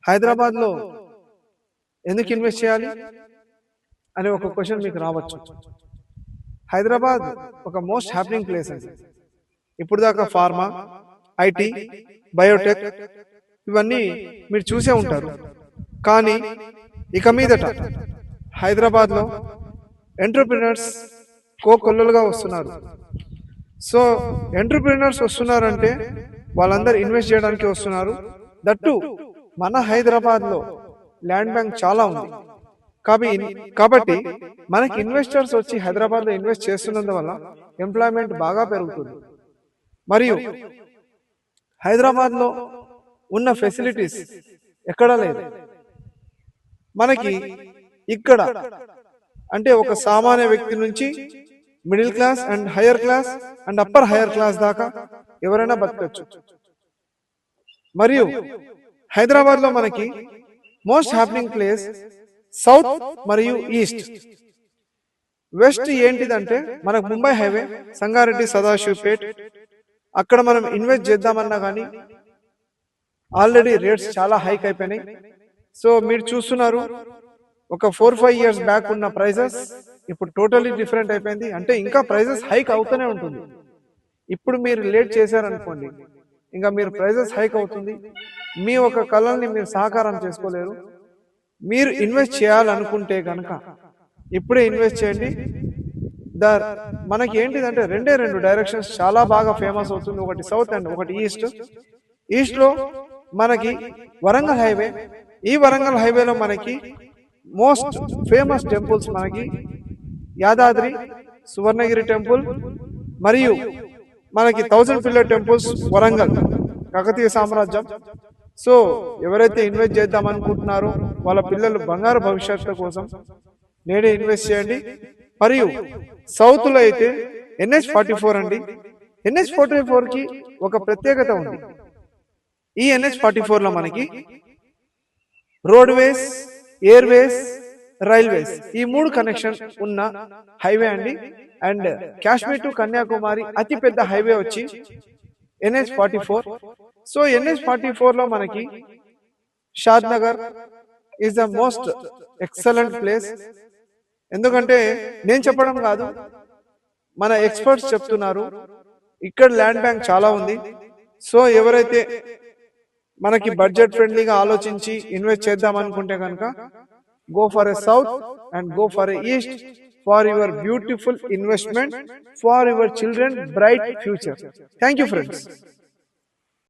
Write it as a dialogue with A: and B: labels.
A: హైదరాబాద్లో ఎందుకు ఇన్వెస్ట్ చేయాలి అనే ఒక క్వశ్చన్ మీకు రావచ్చు. హైదరాబాద్ ఒక మోస్ట్ హ్యాపెనింగ్ ప్లేస్ అండి. ఇప్పుడు దాకా ఫార్మా, ఐటీ, బయోటెక్ ఇవన్నీ మీరు చూసే ఉంటారు. కానీ ఇక మీదట హైదరాబాద్లో ఎంటర్‌ప్రెన్యూర్స్ కోకొల్లలుగా వస్తున్నారు. సో ఎంటర్‌ప్రెన్యూర్స్ వస్తున్నారంటే వాళ్ళందరూ ఇన్వెస్ట్ చేయడానికి వస్తున్నారు. దట్టు మన హైదరాబాద్లో ల్యాండ్ బ్యాంక్ చాలా ఉంది. కాబట్టి మనకి ఇన్వెస్టర్స్ వచ్చి హైదరాబాద్లో ఇన్వెస్ట్ చేస్తున్నందువల్ల ఎంప్లాయ్మెంట్ బాగా పెరుగుతుంది. మరియు హైదరాబాద్లో ఉన్న ఫెసిలిటీస్ ఎక్కడా లేదు. మనకి ఇక్కడ అంటే ఒక సామాన్య వ్యక్తి నుంచి middle class and higher class and upper higher class దాకా ఎవరైనా బతకచ్చు. మరియు హైదరాబాద్లో మనకి మోస్ట్ హ్యాపెనింగ్ ప్లేస్ సౌత్ మరియు ఈస్ట్. వెస్ట్ ఏంటిదంటే మనకు ముంబై హైవే, సంగారెడ్డి, సదాశివపేట్, అక్కడ మనం ఇన్వెస్ట్ చేద్దామన్నా కానీ ఆల్రెడీ రేట్స్ చాలా హైక్ అయిపోయినాయి. సో మీరు చూస్తున్నారు, ఒక 4-5 years బ్యాక్ ఉన్న ప్రైజెస్ ఇప్పుడు టోటలీ డిఫరెంట్ అయిపోయింది. అంటే ఇంకా ప్రైజెస్ హైక్ అవుతూనే ఉంటుంది. ఇప్పుడు మీరు లేట్ చేశారనుకోండి, ఇంకా మీరు ప్రైజెస్ హైక్ అవుతుంది. మీ ఒక కళల్ని మీరు సహకారం చేసుకోలేరు. మీరు ఇన్వెస్ట్ చేయాలనుకుంటే కనుక ఇప్పుడే ఇన్వెస్ట్ చేయండి. మనకి ఏంటిదంటే రెండు డైరెక్షన్స్ చాలా బాగా ఫేమస్ అవుతుంది. ఒకటి సౌత్ అండ్ ఒకటి ఈస్ట్. ఈస్ట్లో మనకి వరంగల్ హైవే. ఈ వరంగల్ హైవేలో మనకి మోస్ట్ ఫేమస్ టెంపుల్స్ మనకి యాదాద్రి, సువర్ణగిరి టెంపుల్, మరియు మనకి 1000 పిల్లర్ టెంపుల్స్ వరంగల్, కాకతీయ సామ్రాజ్యం. సో ఎవరైతే ఇన్వెస్ట్ చేద్దాం అనుకుంటున్నారో వాళ్ళ పిల్లలు బంగారు భవిష్యత్తు కోసం నేడే ఇన్వెస్ట్ చేయండి. మరియు సౌత్ లో అయితే NH44 అండి. NH44 కి ఒక ప్రత్యేకత ఉంది. ఈ NH44 లో మనకి రోడ్వేస్, ఎయిర్వేస్, రైల్వేస్ ఈ 3 కనెక్షన్ ఉన్న హైవే అండి. అండ్ కాశ్మీర్ టు కన్యాకుమారి అతి పెద్ద హైవే వచ్చి NH44. సో NH44 లో మనకి Shadnagar is the most excellent place. ఎందుకంటే నేను చెప్పడం కాదు, మన ఎక్స్పర్ట్స్ చెప్తున్నారు. ఇక్కడ ల్యాండ్ బ్యాంక్ చాలా ఉంది. సో ఎవరైతే మనకి బడ్జెట్ ఫ్రెండ్లీగా ఆలోచించి ఇన్వెస్ట్ చేద్దాం అనుకుంటే కనుక go for a south and go for a east for your beautiful investment, for your children bright future. Thank you friends.